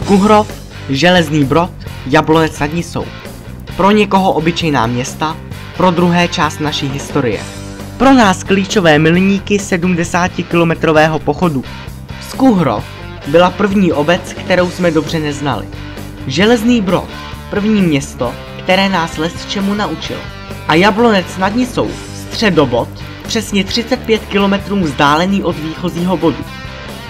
Skuhrov, Železný Brod, Jablonec nad Nisou. Pro někoho obyčejná města, pro druhé část naší historie. Pro nás klíčové milníky 70-kilometrového pochodu. Skuhrov byla první obec, kterou jsme dobře neznali. Železný Brod, první město, které nás lecčemu naučilo. A Jablonec nad Nisou, středobod, přesně 35 km vzdálený od výchozího bodu.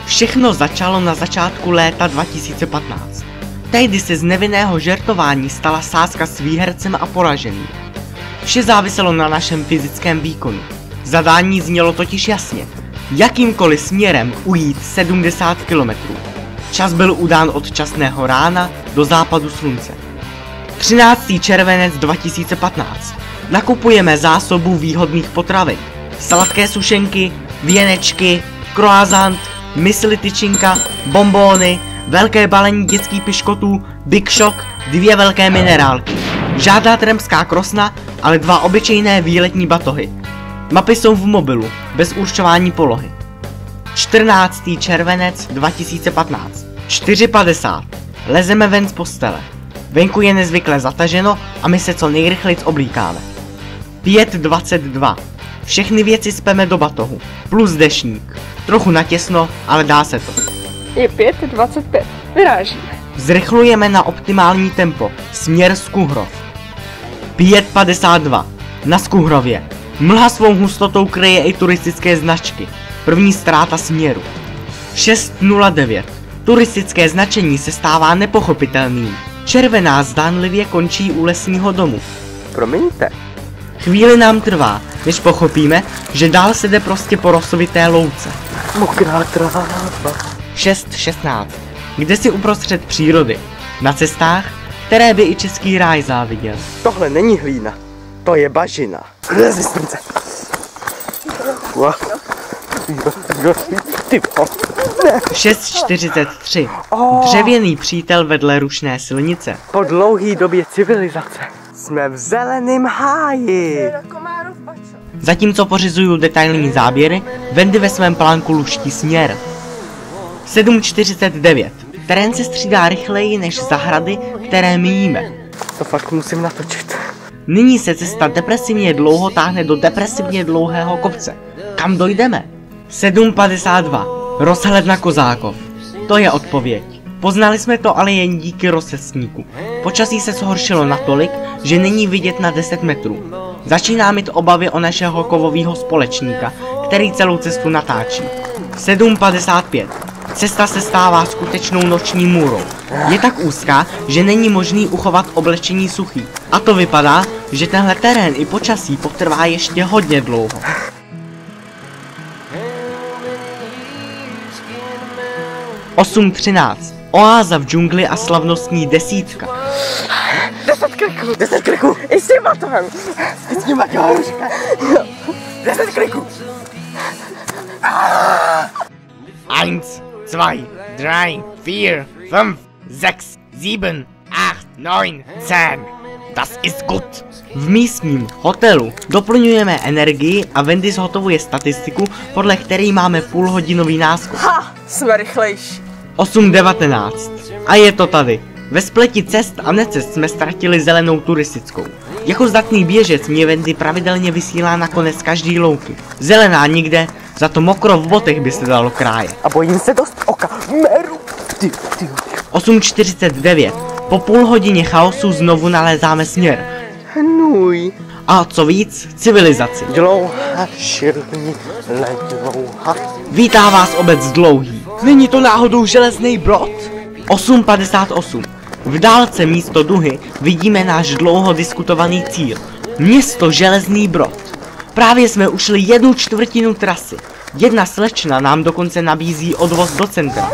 Všechno začalo na začátku léta 2015. Tehdy se z nevinného žertování stala sázka s výhercem a poraženým. Vše záviselo na našem fyzickém výkonu. Zadání znělo totiž jasně. Jakýmkoliv směrem ujít 70 km. Čas byl udán od časného rána do západu slunce. 13. červenec 2015. Nakupujeme zásobu výhodných potravin. Sladké sušenky, věnečky, croissant, mysli tyčinka, bonbóny, velké balení dětských piškotů, Big Shock, 2 velké minerálky. Žádná tremská krosna, ale 2 obyčejné výletní batohy. Mapy jsou v mobilu, bez určování polohy. 14. červenec 2015. 4:50. Lezeme ven z postele. Venku je nezvykle zataženo a my se co nejrychleji oblíkáme. 5:22. Všechny věci speme do batohu, plus deštník. Trochu natěsno, ale dá se to. Je 5:25. Vyrážíme. Zrychlujeme na optimální tempo, směr Skuhrov. 5:52. Na Skuhrově. Mlha svou hustotou kryje i turistické značky. První ztráta směru. 6:09. Turistické značení se stává nepochopitelným. Červená zdánlivě končí u lesního domu. Promiňte. Chvíli nám trvá, než pochopíme, že dál se jde prostě po rosovité louce. Mokrá tráva. 6:16. Kde si uprostřed přírody. Na cestách, které by i český ráj záviděl. Tohle není hlína, to je bažina. Rezistence. 6:43. Dřevěný přítel vedle rušné silnice. Po dlouhé době civilizace jsme v zeleném háji. Zatímco pořizuju detailní záběry, Wendy ve svém plánku luští směr. 7:49. Terén se střídá rychleji než zahrady, které míjíme. To fakt musím natočit. Nyní se cesta depresivně dlouho táhne do depresivně dlouhého kopce. Kam dojdeme? 7:52. Rozhled na Kozákov. To je odpověď. Poznali jsme to ale jen díky rozcestníku. Počasí se zhoršilo natolik, že není vidět na 10 metrů. Začíná mít obavy o našeho kovového společníka, který celou cestu natáčí. 7:55. Cesta se stává skutečnou noční můrou. Je tak úzká, že není možný uchovat oblečení suchý. A to vypadá, že tenhle terén i počasí potrvá ještě hodně dlouho. 8:13. Oáza v džungli a slavnostní 10. 10 kriků. 10 kriků. I s tím batohem. I s tím batohem. 10 kriků. 1, 2, 3, 4, 5, 6, 7, 8, 9, 10. Das ist gut. V místním hotelu doplňujeme energii a Wendy zhotovuje statistiku, podle které máme půlhodinový náskok. Ha! Jsme rychlejší. 8:19. A je to tady. Ve spleti cest a necest jsme ztratili zelenou turistickou. Jako zdatný běžec mě Wendy pravidelně vysílá na konec každý louky. Zelená nikde, za to mokro v botech by se dalo krájet. A bojím se dost oka. Meru. 8:49. Po půl hodině chaosu znovu nalézáme směr. Hnůj. A co víc, civilizaci. Dlouhá, širní, ledlouha. Vítá vás obec Dlouhý. Není to náhodou Železný Brod? 8:58. V dálce místo duhy vidíme náš dlouho diskutovaný cíl. Město Železný Brod. Právě jsme ušli 1/4 trasy. Jedna slečna nám dokonce nabízí odvoz do centra.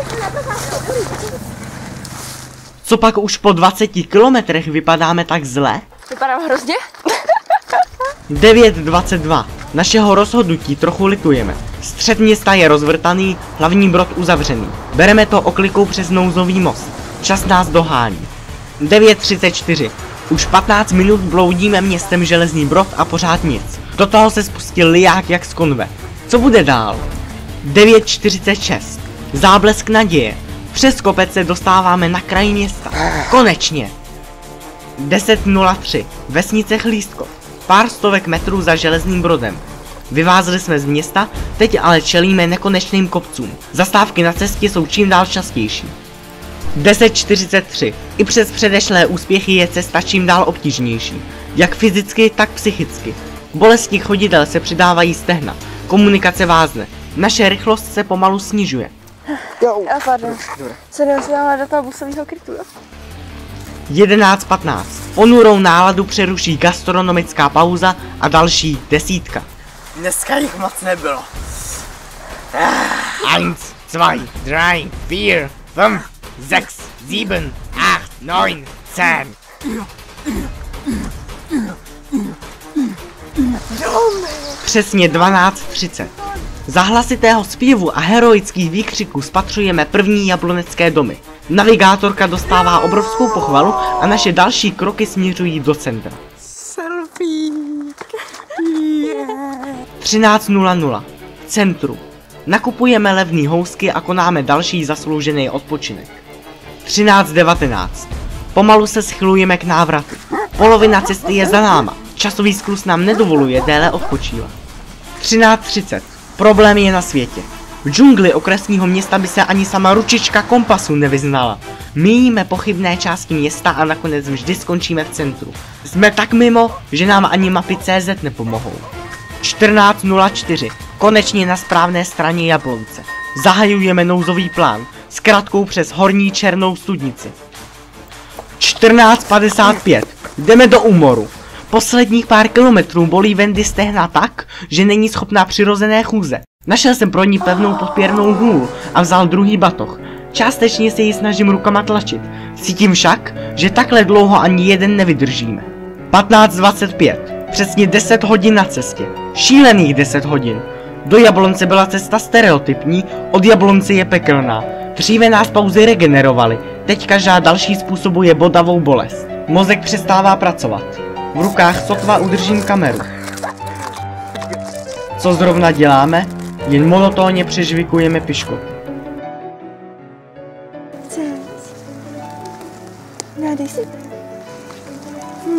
Co pak už po 20 kilometrech vypadáme tak zle? Vypadám hrozně? 9:22. Našeho rozhodnutí trochu litujeme. Střed města je rozvrtaný, hlavní brod uzavřený. Bereme to oklikou přes nouzový most. Čas nás dohání. 9:34. Už 15 minut bloudíme městem Železný Brod a pořád nic. Do toho se spustil liják jak z konve. Co bude dál? 9:46. Záblesk naděje. Přes kopec se dostáváme na kraj města. Konečně! 10:03. Vesnice Chlístkov. Pár stovek metrů za Železným Brodem. Vyvázli jsme z města, teď ale čelíme nekonečným kopcům. Zastávky na cestě jsou čím dál častější. 10:43. I přes předešlé úspěchy je cesta čím dál obtížnější. Jak fyzicky, tak psychicky. Bolesti chodidel se přidávají stehna. Komunikace vázne. Naše rychlost se pomalu snižuje. A pardon. Se nemusíme do toho busového krytu, jo? 11:15. Ponurou náladu přeruší gastronomická pauza a další desítka. Dneska jich moc nebylo. 1, 2, 3, 4, 5, 6, 7, 8, 9, 10. Přesně 12:30. Za hlasitého zpěvu a heroických výkřiků spatřujeme první jablonecké domy. Navigátorka dostává obrovskou pochvalu a naše další kroky směřují do centra. Selfie. 13:00. V centru. Nakupujeme levný housky a konáme další zasloužený odpočinek. 13:19. Pomalu se schylujeme k návratu. Polovina cesty je za náma. Časový skluz nám nedovoluje déle odpočívat. 13:30. Problém je na světě. V džungli okresního města by se ani sama ručička kompasu nevyznala. Míjíme pochybné části města a nakonec vždy skončíme v centru. Jsme tak mimo, že nám ani mapy CZ nepomohou. 14:04. Konečně na správné straně Jablonce. Zahajujeme nouzový plán s kratkou přes horní černou studnici. 14:55. Jdeme do úmoru. Posledních pár kilometrů bolí Wendy stehna tak, že není schopná přirozené chůze. Našel jsem pro ní pevnou podpěrnou hůl a vzal druhý batoh. Částečně se ji snažím rukama tlačit. Cítím však, že takhle dlouho ani jeden nevydržíme. 15:25. Přesně 10 hodin na cestě. Šílených 10 hodin. Do Jablonce byla cesta stereotypní, od Jablonce je pekelná. Dříve nás pauzy regenerovaly, teď každá další způsobuje bodavou bolest. Mozek přestává pracovat. V rukách sotva udržím kameru. Co zrovna děláme? Jen monotónně přežvikujeme piškoty. Nádej si.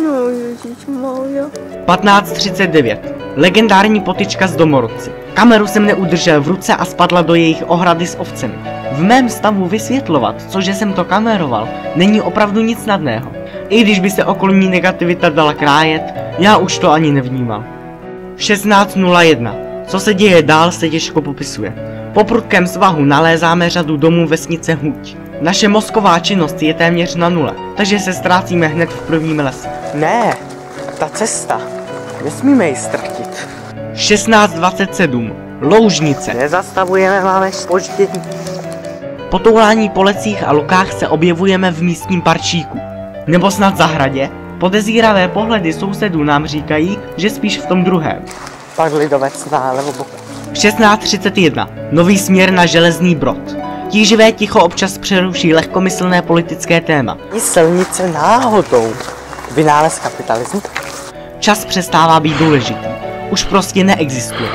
No ježišmarja. 15:39. Legendární potyčka s domorodci. Kameru jsem neudržel v ruce a spadla do jejich ohrady s ovcemi. V mém stavu vysvětlovat, cože jsem to kameroval, není opravdu nic snadného. I když by se okolní negativita dala krájet, já už to ani nevnímal. 16:01. Co se děje dál, se těžko popisuje. Po prudkém svahu nalézáme řadu domů vesnice Huť. Naše mozková činnost je téměř na nule, takže se ztrácíme hned v prvním lese. Ne, ta cesta. Nesmíme ji ztratit. 16:27. Loužnice. Nezastavujeme, máme zpoždění. Po toulání po lecích a lukách se objevujeme v místním parčíku. Nebo snad zahradě? Podezíravé pohledy sousedů nám říkají, že spíš v tom druhém. Pak lidovec na levo boku. 16:31. Nový směr na Železný Brod. Tíživé ticho občas přeruší lehkomyslné politické téma. I silnice náhodou. Vynález kapitalismu. Čas přestává být důležitý. Už prostě neexistuje.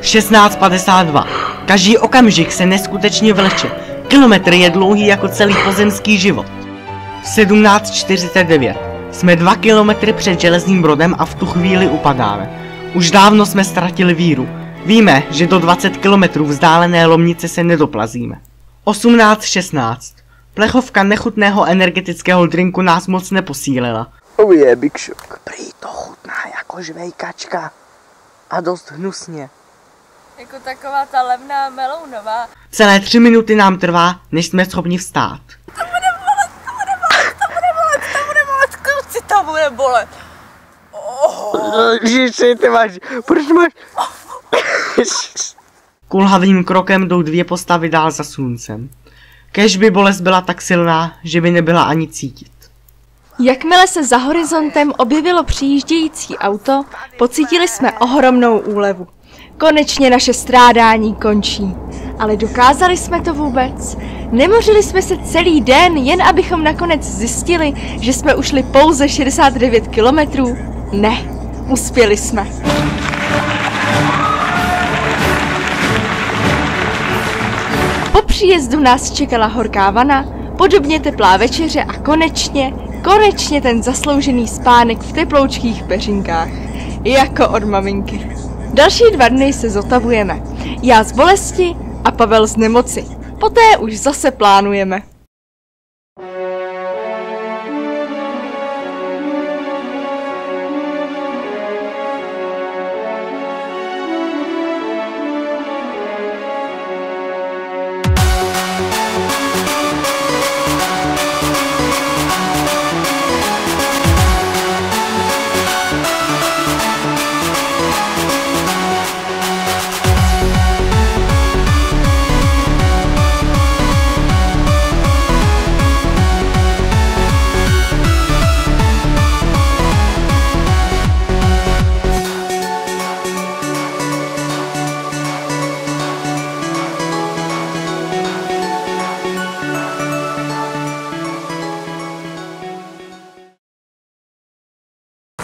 16:52. Každý okamžik se neskutečně vleče. Kilometr je dlouhý jako celý pozemský život. 17:49. Jsme 2 kilometry před Železným Brodem a v tu chvíli upadáme. Už dávno jsme ztratili víru. Víme, že do 20 kilometrů vzdálené Lomnice se nedoplazíme. 18:16. Plechovka nechutného energetického drinku nás moc neposílila. Oh je, big shock. Prý to chutná jako žvejkačka. A dost hnusně. Jako taková ta levná melounová. Celé 3 minuty nám trvá, než jsme schopni vstát. To bude bolet. Ježiši, ty máš, proč máš? Kulhavým krokem jdou 2 postavy dál za sluncem. Kéž by bolest byla tak silná, že by nebyla ani cítit. Jakmile se za horizontem objevilo přijíždějící auto, pocítili jsme ohromnou úlevu. Konečně naše strádání končí. Ale dokázali jsme to vůbec? Nemořili jsme se celý den, jen abychom nakonec zjistili, že jsme ušli pouze 69 kilometrů? Ne, uspěli jsme. Po příjezdu nás čekala horká vana, podobně teplá večeře a konečně ten zasloužený spánek v teploučkých peřinkách. Jako od maminky. Další 2 dny se zotavujeme. Já z bolesti a Pavel z nemoci. Poté už zase plánujeme.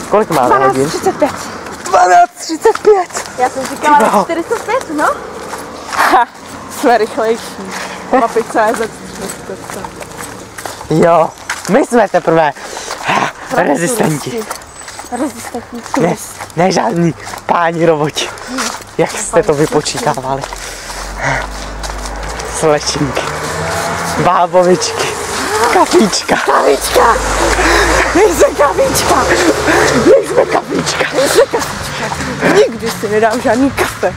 Kolik máme hodin? 12:35. 12:35! Já jsem říkala 45, no. Ha, jsme rychlejší. Mapy.cz. Jo, my jsme teprve rezistenti. Rezistentní. Ne žádný páni roboti. Jak jste to vypočítávali? Slečinky, bábovičky, kafička. Kavička! Nejsme kavička! Nejsme kafička. Nikdy si nedám žádný kafe.